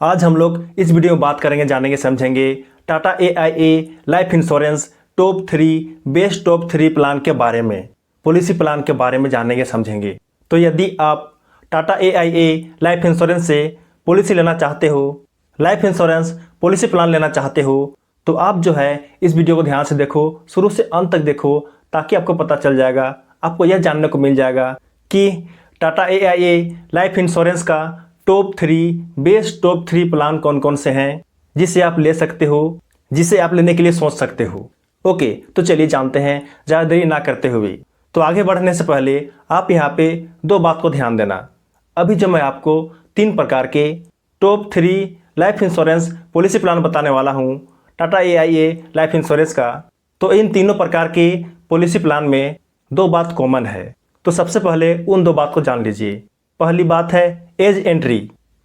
आज हम लोग इस वीडियो में बात करेंगे, जानेंगे, समझेंगे Tata AIA life insurance top 3 best top 3 plan के बारे में, पॉलिसी प्लान के बारे में जानेंगे, समझेंगे। तो यदि आप टाटा AIA लाइफ इंश्योरेंस से पॉलिसी लेना चाहते हो, लाइफ इंश्योरेंस पॉलिसी प्लान लेना चाहते हो, तो आप जो है इस वीडियो को ध्यान से देखो, शुरू से अंत तक देखो, ताकि आपको पता चल जाएगा, आपको यह जानने को मिल जाएगा कि टाटा AIA लाइफ इंश्योरेंस का टॉप 3 बेस्ट टॉप 3 प्लान कौन कौन से हैं जिसे आप ले सकते हो, जिसे आप लेने के लिए सोच सकते हो। ओके, तो चलिए जानते हैं ज़्यादा देरी ना करते हुए। तो आगे बढ़ने से पहले आप यहाँ पे दो बात को ध्यान देना। अभी जो मैं आपको 3 प्रकार के top 3 life insurance policy plan बताने वाला हूँ टाटा AIA लाइफ इंश्योरेंस का, तो इन तीनों प्रकार के पॉलिसी प्लान में 2 बात कॉमन है। तो सबसे पहले उन 2 बात को जान लीजिए। पहली बात है एज एंट्री।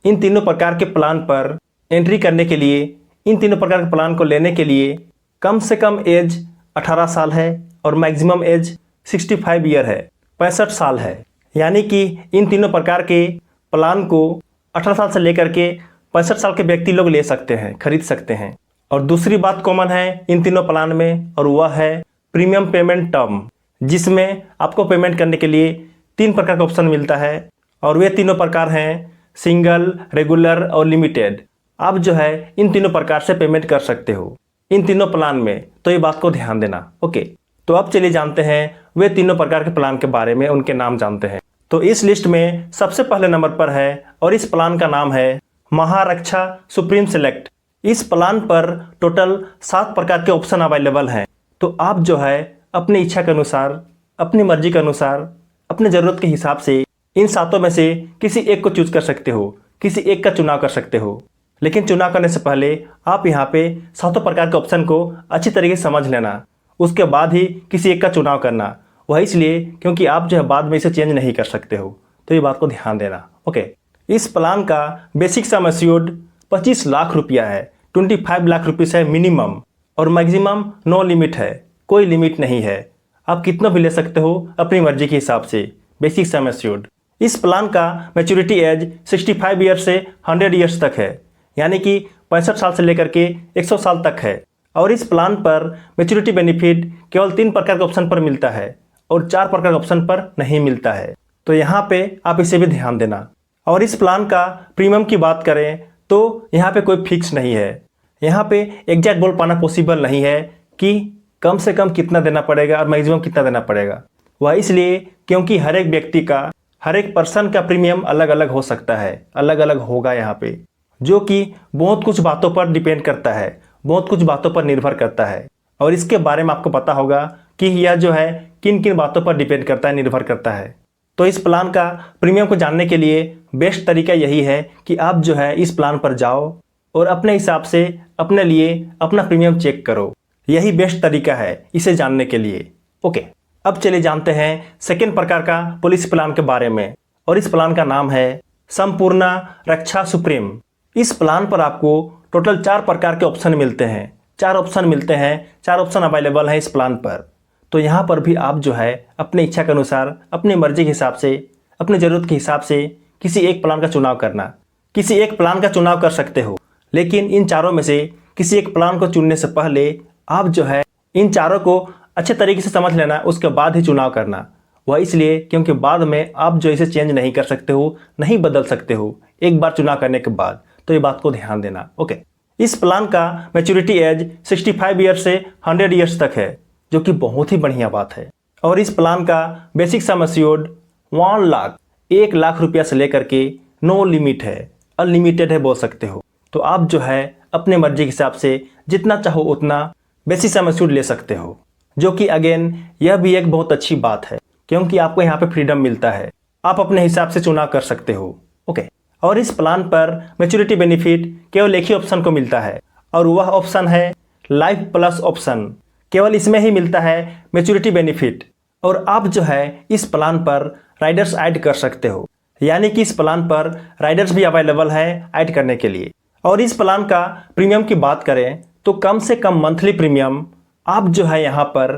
इन तीनों प्रकार के प्लान पर एंट्री करने के लिए, इन तीनों प्रकार के प्लान को लेने के लिए कम से कम एज 18 साल है और मैक्सिमम एज 65 ईयर है, 65 साल है। यानी कि इन तीनों प्रकार के प्लान को 18 साल से लेकर के 65 साल के व्यक्ति लोग ले सकते हैं, खरीद सकते हैं। और दूसरी बात कॉमन है इन तीनों प्लान में, और वह है प्रीमियम पेमेंट टर्म, जिसमें आपको पेमेंट करने के लिए 3 प्रकार का ऑप्शन मिलता है, और वे तीनों प्रकार हैं सिंगल, रेगुलर और लिमिटेड। आप जो है इन तीनों प्रकार से पेमेंट कर सकते हो इन तीनों प्लान में, तो ये बात को ध्यान देना। ओके, तो अब चलिए जानते हैं वे तीनों प्रकार के प्लान के बारे में, उनके नाम जानते हैं। तो इस लिस्ट में सबसे पहले नंबर पर है, और इस प्लान का नाम है महारक्षा सुप्रीम सेलेक्ट। इस प्लान पर टोटल 7 प्रकार के ऑप्शन अवेलेबल हैं। तो आप जो है अपनी इच्छा के अनुसार, अपनी मर्जी के अनुसार, अपने ज़रूरत के हिसाब से इन 7 में से किसी एक को चूज कर सकते हो, किसी एक का चुनाव कर सकते हो। लेकिन चुनाव करने से पहले आप यहाँ पे 7 प्रकार के ऑप्शन को अच्छी तरीके से समझ लेना, उसके बाद ही किसी एक का चुनाव करना। वह इसलिए क्योंकि आप जो है बाद में इसे चेंज नहीं कर सकते हो, तो ये बात को ध्यान देना। ओके, इस प्लान का बेसिक सम एश्योर्ड 25 लाख रुपया है, 25 लाख रुपीज़ है मिनिमम, और मैक्सिमम नो लिमिट है, कोई लिमिट नहीं है। आप कितना भी ले सकते हो अपनी मर्जी के हिसाब से। Basic sum assured. इस प्लान का मैच्योरिटी एज 65 ईयर से 100 ईयर्स तक है, यानी कि 65 साल से लेकर के 100 साल तक है। और इस प्लान पर मैच्योरिटी बेनिफिट केवल 3 प्रकार के ऑप्शन पर मिलता है और 4 प्रकार के ऑप्शन पर नहीं मिलता है। तो यहाँ पे आप इसे भी ध्यान देना। और इस प्लान का प्रीमियम की बात करें तो यहाँ पे कोई फिक्स नहीं है। यहाँ पे एग्जैक्ट बोल पाना पॉसिबल नहीं है कि कम से कम कितना देना पड़ेगा और मैक्सिमम कितना देना पड़ेगा। वह इसलिए क्योंकि हर एक व्यक्ति का, हर एक पर्सन का प्रीमियम अलग अलग हो सकता है, अलग अलग होगा यहाँ पे, जो कि बहुत कुछ बातों पर डिपेंड करता है, बहुत कुछ बातों पर निर्भर करता है। और इसके बारे में आपको पता होगा कि यह जो है किन किन बातों पर डिपेंड करता है, निर्भर करता है। तो इस प्लान का प्रीमियम को जानने के लिए बेस्ट तरीका यही है कि आप जो है इस प्लान पर जाओ और अपने हिसाब से अपने लिए अपना प्रीमियम चेक करो। यही बेस्ट तरीका है इसे जानने के लिए। ओके, अब चलिए जानते हैं सेकेंड प्रकार का पॉलिसी प्लान के बारे में, और इस प्लान का नाम है संपूर्ण रक्षा सुप्रीम। इस प्लान पर आपको टोटल 4 प्रकार के ऑप्शन मिलते हैं, 4 ऑप्शन मिलते हैं, 4 ऑप्शन अवेलेबल हैं इस प्लान पर। तो यहाँ पर भी आप जो है अपनी इच्छा के अनुसार, अपनी मर्जी के हिसाब से, अपनी ज़रूरत के हिसाब से किसी एक प्लान का चुनाव करना, किसी एक प्लान का चुनाव कर सकते हो। लेकिन इन चारों में से किसी एक प्लान को चुनने से पहले आप जो है इन चारों को अच्छे तरीके से समझ लेना, उसके बाद ही चुनाव करना। वह इसलिए क्योंकि बाद में आप जो इसे चेंज नहीं कर सकते हो, नहीं बदल सकते हो एक बार चुनाव करने के बाद। तो ये बात को ध्यान देना। ओके, इस प्लान का मैच्योरिटी एज 65 ईयर से 100 ईयर्स तक है, जो कि बहुत ही बढ़िया बात है। और इस प्लान का बेसिक सम एश्योर्ड 1 लाख रुपया से लेकर के नो लिमिट है, अनलिमिटेड है बोल सकते हो। तो आप जो है अपने मर्जी के हिसाब से जितना चाहो उतना बेसिक सम एश्योर्ड ले सकते हो, जो कि अगेन यह भी एक बहुत अच्छी बात है क्योंकि आपको यहाँ पे फ्रीडम मिलता है, आप अपने हिसाब से चुनाव कर सकते हो। ओके, और इस प्लान पर मैच्योरिटी बेनिफिट केवल एक ही ऑप्शन को मिलता है, और वह ऑप्शन है लाइफ प्लस ऑप्शन। केवल इसमें ही मिलता है मैच्योरिटी बेनिफिट, और आप जो है इस प्लान पर राइडर्स ऐड कर सकते हो, यानी कि इस प्लान पर राइडर्स भी अवेलेबल है ऐड करने के लिए। और इस प्लान का प्रीमियम की बात करें तो कम से कम मंथली प्रीमियम आप जो है यहाँ पर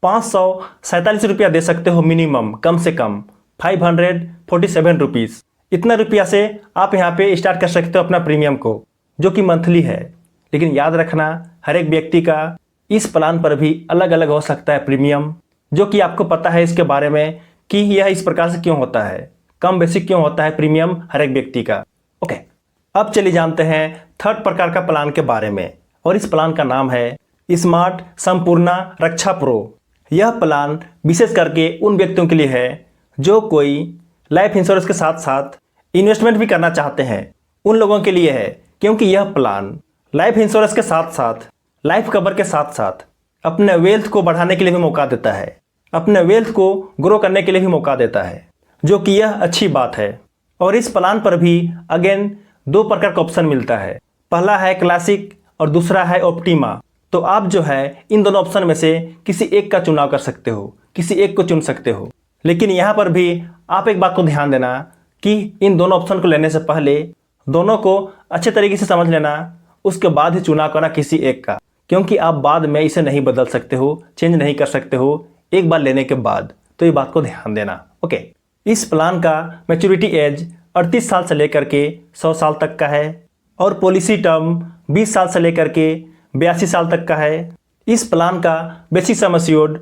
547 रुपया दे सकते हो मिनिमम, कम से कम 547 रुपीज़। इतना रुपया से आप यहाँ पे स्टार्ट कर सकते हो अपना प्रीमियम को, जो कि मंथली है। लेकिन याद रखना, हर एक व्यक्ति का इस प्लान पर भी अलग अलग हो सकता है प्रीमियम, जो कि आपको पता है इसके बारे में कि यह इस प्रकार से क्यों होता है, कम बेसिक क्यों होता है प्रीमियम हर एक व्यक्ति का। ओके, अब चलिए जानते हैं थर्ड प्रकार का प्लान के बारे में, और इस प्लान का नाम है स्मार्ट संपूर्णा रक्षा प्रो। यह प्लान विशेष करके उन व्यक्तियों के लिए है जो कोई लाइफ इंश्योरेंस के साथ साथ इन्वेस्टमेंट भी करना चाहते हैं। उन लोगों के लिए है, क्योंकि यह प्लान लाइफ इंश्योरेंस के साथ साथ, लाइफ कवर के साथ साथ अपने वेल्थ को बढ़ाने के लिए भी मौका देता है, अपने वेल्थ को ग्रो करने के लिए भी मौका देता है, जो कि यह अच्छी बात है। और इस प्लान पर भी अगेन दो प्रकार का ऑप्शन मिलता है। पहला है क्लासिक और दूसरा है ऑप्टिमा। तो आप जो है इन दोनों ऑप्शन में से किसी एक का चुनाव कर सकते हो, किसी एक को चुन सकते हो। लेकिन यहाँ पर भी आप एक बात को ध्यान देना कि इन दोनों ऑप्शन को लेने से पहले दोनों को अच्छे तरीके से समझ लेना, उसके बाद ही चुनाव करना किसी एक का, क्योंकि आप बाद में इसे नहीं बदल सकते हो, चेंज नहीं कर सकते हो एक बार लेने के बाद। तो ये बात को ध्यान देना। ओके, इस प्लान का मैच्योरिटी एज 38 साल से लेकर के 100 साल तक का है, और पॉलिसी टर्म 20 साल से लेकर के 82 साल तक का है। इस प्लान का basic sum assured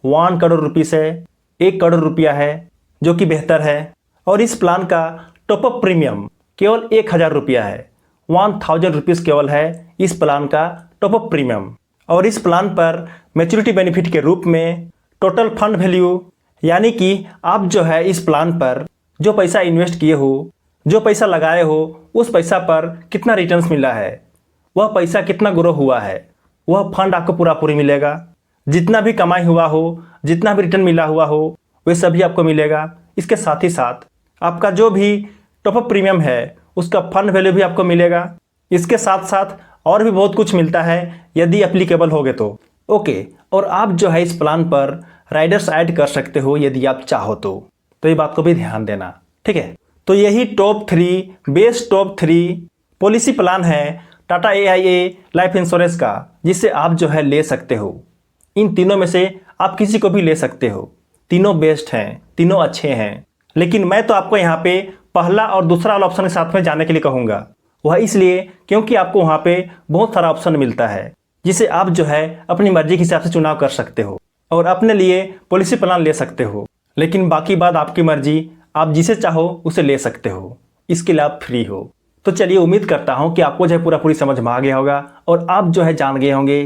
1 crore rupees है, 1 करोड़ रुपया है, जो कि बेहतर है। और इस प्लान का टॉपअप प्रीमियम केवल 1000 रुपया है, 1000 रुपीज़ केवल है इस प्लान का टॉपअप प्रीमियम। और इस प्लान पर मैच्योरिटी बेनिफिट के रूप में टोटल फंड वैल्यू, यानी कि आप जो है इस प्लान पर जो पैसा इन्वेस्ट किए हो, जो पैसा लगाए हो, उस पैसा पर कितना रिटर्न्स मिला है, वह पैसा कितना ग्रो हुआ है, वह फंड आपको पूरा पूरी मिलेगा। जितना भी कमाई हुआ हो, जितना भी रिटर्न मिला हुआ हो, वह सभी आपको मिलेगा। इसके साथ ही साथ आपका जो भी टॉपअप प्रीमियम है उसका फंड वैल्यू भी आपको मिलेगा। इसके साथ साथ और भी बहुत कुछ मिलता है यदि एप्लीकेबल होगे तो। ओके, और आप जो है इस प्लान पर राइडर्स ऐड कर सकते हो यदि आप चाहो तो ये बात को भी ध्यान देना, ठीक है। तो यही top 3 best top 3 policy plan है टाटा AIA लाइफ इंश्योरेंस का, जिसे आप जो है ले सकते हो। इन तीनों में से आप किसी को भी ले सकते हो, तीनों बेस्ट हैं, तीनों अच्छे हैं। लेकिन मैं तो आपको यहाँ पे पहला और दूसरा वाला ऑप्शन के साथ में जाने के लिए कहूँगा। वह इसलिए क्योंकि आपको वहाँ पे बहुत सारा ऑप्शन मिलता है, जिसे आप जो है अपनी मर्जी के हिसाब से चुनाव कर सकते हो और अपने लिए पॉलिसी प्लान ले सकते हो। लेकिन बाकी बात आपकी मर्जी, आप जिसे चाहो उसे ले सकते हो, इसके लिए आप फ्री हो। तो चलिए, उम्मीद करता हूँ कि आपको जो है पूरी समझ में आ गया होगा और आप जो है जान गए होंगे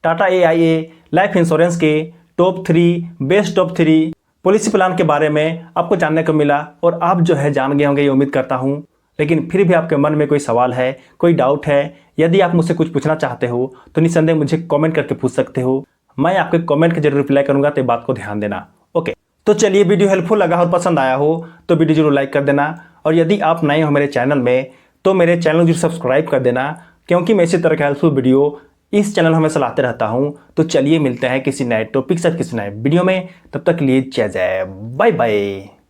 टाटा AIA लाइफ इंश्योरेंस के top 3 best top 3 policy plan के बारे में आपको जानने को मिला और आप जो है जान गए होंगे, ये उम्मीद करता हूँ। लेकिन फिर भी आपके मन में कोई सवाल है, कोई डाउट है, यदि आप मुझसे कुछ पूछना चाहते हो तो निस्संदेह मुझे कमेंट करके पूछ सकते हो। मैं आपके कमेंट के जरूर रिप्लाई करूंगा, तो बात को ध्यान देना। ओके, तो चलिए, वीडियो हेल्पफुल लगा और पसंद आया हो तो वीडियो जरूर लाइक कर देना, और यदि आप नए हो मेरे चैनल में तो मेरे चैनल को जरूर सब्सक्राइब कर देना, क्योंकि मैं इसी तरह का हेल्पफुल वीडियो इस चैनल हमेशा लाते रहता हूँ। तो चलिए, मिलते हैं किसी नए टॉपिक से किसी नए वीडियो में, तब तक के लिए जय जय, बाय बाय।